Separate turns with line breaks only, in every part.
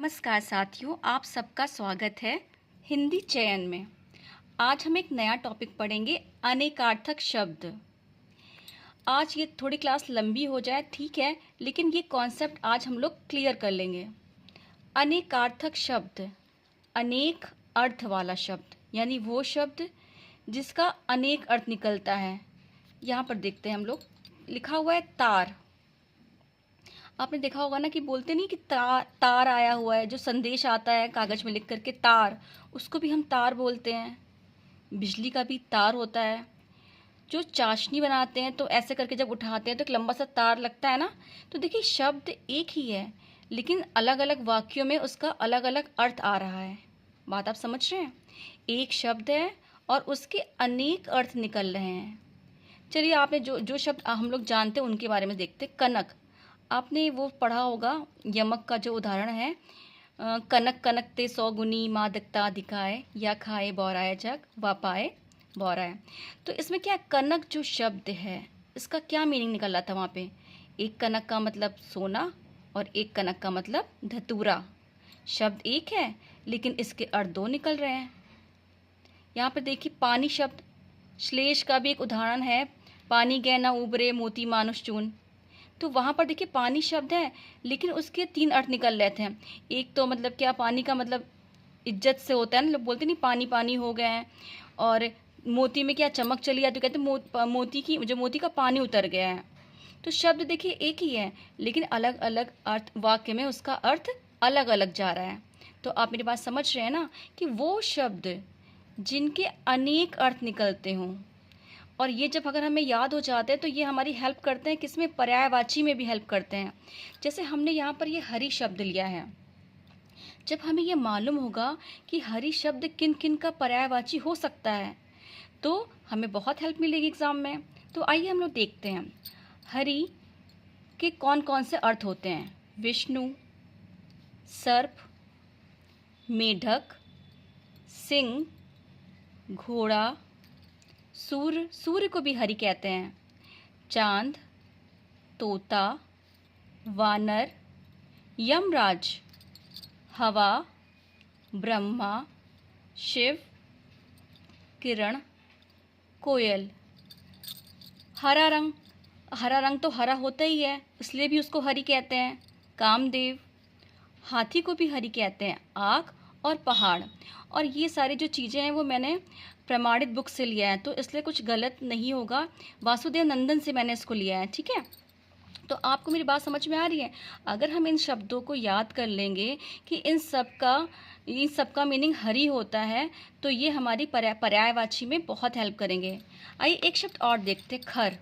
नमस्कार साथियों, आप सबका स्वागत है हिंदी चयन में। आज हम एक नया टॉपिक पढ़ेंगे, अनेकार्थक शब्द। आज ये थोड़ी क्लास लंबी हो जाए ठीक है, लेकिन ये कॉन्सेप्ट आज हम लोग क्लियर कर लेंगे। अनेकार्थक शब्द, अनेक अर्थ वाला शब्द, यानी वो शब्द जिसका अनेक अर्थ निकलता है। यहाँ पर देखते हैं हम लोग, लिखा हुआ है तार। आपने देखा होगा ना कि बोलते नहीं कि तार आया हुआ है, जो संदेश आता है कागज़ में लिख करके, तार, उसको भी हम तार बोलते हैं। बिजली का भी तार होता है। जो चाशनी बनाते हैं तो ऐसे करके जब उठाते हैं तो एक लंबा सा तार लगता है ना। तो देखिए, शब्द एक ही है लेकिन अलग अलग वाक्यों में उसका अलग अलग अर्थ आ रहा है। बात आप समझ रहे हैं? एक शब्द है और उसके अनेक अर्थ निकल रहे हैं। चलिए, आपने जो जो शब्द हम लोग जानते हैं उनके बारे में देखते हैं। कनक, आपने वो पढ़ा होगा, यमक का जो उदाहरण है, कनक कनकते 100 गुनी मादकता दिखाए, या खाए बौराए जग व पाए बौराए। तो इसमें क्या, कनक जो शब्द है इसका क्या मीनिंग निकल रहा था वहाँ पे? एक कनक का मतलब सोना और एक कनक का मतलब धतूरा। शब्द एक है लेकिन इसके अर्थ दो निकल रहे हैं। यहाँ पर देखिए, पानी शब्द, श्लेष का भी एक उदाहरण है, पानी गहना उबरे मोती मानुष चून। तो वहाँ पर देखिए, पानी शब्द है लेकिन उसके 3 अर्थ निकल रहे थे। एक तो मतलब क्या, पानी का मतलब इज्जत से होता है ना, लोग बोलते नहीं पानी पानी हो गए हैं। और मोती में क्या, चमक चली जाती, तो कहते मोती का पानी उतर गया है। तो शब्द देखिए एक ही है लेकिन अलग अलग अर्थ, वाक्य में उसका अर्थ अलग अलग जा रहा है। तो आप मेरी बात समझ रहे हैं ना, कि वो शब्द जिनके अनेक अर्थ निकलते हों, और ये जब अगर हमें याद हो जाते हैं तो ये हमारी हेल्प करते हैं, किसमें? पर्यायवाची में भी हेल्प करते हैं। जैसे हमने यहाँ पर ये हरि शब्द लिया है, जब हमें ये मालूम होगा कि हरि शब्द किन किन का पर्यायवाची हो सकता है तो हमें बहुत हेल्प मिलेगी एग्ज़ाम में। तो आइए हम लोग देखते हैं हरि के कौन कौन से अर्थ होते हैं। विष्णु, सर्प, मेढक, सिंह, घोड़ा, सूर्य, सूर्य को भी हरि कहते हैं, चांद, तोता, वानर, यमराज, हवा, ब्रह्मा, शिव, किरण, कोयल। हरा रंग, हरा रंग तो हरा होता ही है, इसलिए भी उसको हरि कहते हैं। कामदेव, हाथी को भी हरि कहते हैं, आग और पहाड़। और ये सारी जो चीज़ें हैं वो मैंने प्रमाणित बुक से लिया है, तो इसलिए कुछ गलत नहीं होगा। वासुदेव नंदन से मैंने इसको लिया है, ठीक है? तो आपको मेरी बात समझ में आ रही है? अगर हम इन शब्दों को याद कर लेंगे कि इन सब का मीनिंग हरि होता है, तो ये हमारी पर्यायवाची में बहुत हेल्प करेंगे। आइए एक शब्द और देखते हैं, खर।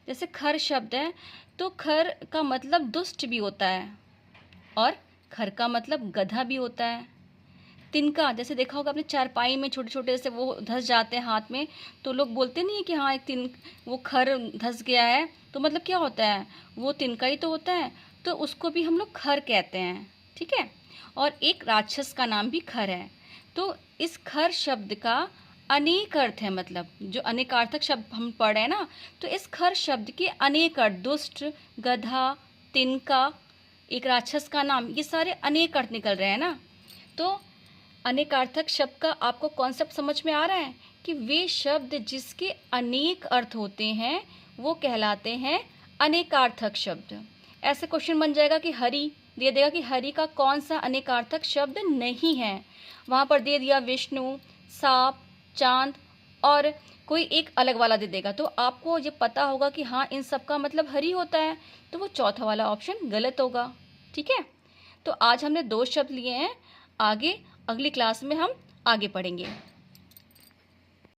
जैसे खर शब्द है तो खर का मतलब दुष्ट भी होता है और खर का मतलब गधा भी होता है। तिनका, जैसे देखा होगा आपने, चारपाई में छोटे छोटे से वो धंस जाते हैं हाथ में, तो लोग बोलते नहीं है कि हाँ वो खर धंस गया है, तो मतलब क्या होता है, वो तिनका ही तो होता है। तो उसको भी हम लोग खर कहते हैं, ठीक है? और एक राक्षस का नाम भी खर है। तो इस खर शब्द का अनेक अर्थ है, मतलब जो अनेकार्थक शब्द हम पढ़ रहे हैं ना, तो इस खर शब्द के अनेक अर्थ, दुष्ट, गधा, तिनका, एक राक्षस का नाम, ये सारे अनेक अर्थ निकल रहे हैं ना। तो अनेकार्थक शब्द का आपको कॉन्सेप्ट समझ में आ रहा है कि वे शब्द जिसके अनेक अर्थ होते हैं वो कहलाते हैं अनेकार्थक शब्द। ऐसे क्वेश्चन बन जाएगा कि हरि दे देगा कि हरि का कौन सा अनेकार्थक शब्द नहीं है, वहाँ पर दे दिया विष्णु, सांप, चांद और कोई एक अलग वाला दे देगा। तो आपको ये पता होगा कि हाँ, इन सब का मतलब हरि होता है, तो वो चौथा वाला ऑप्शन गलत होगा, ठीक है? तो आज हमने 2 शब्द लिए हैं, आगे अगली क्लास में हम आगे पढ़ेंगे।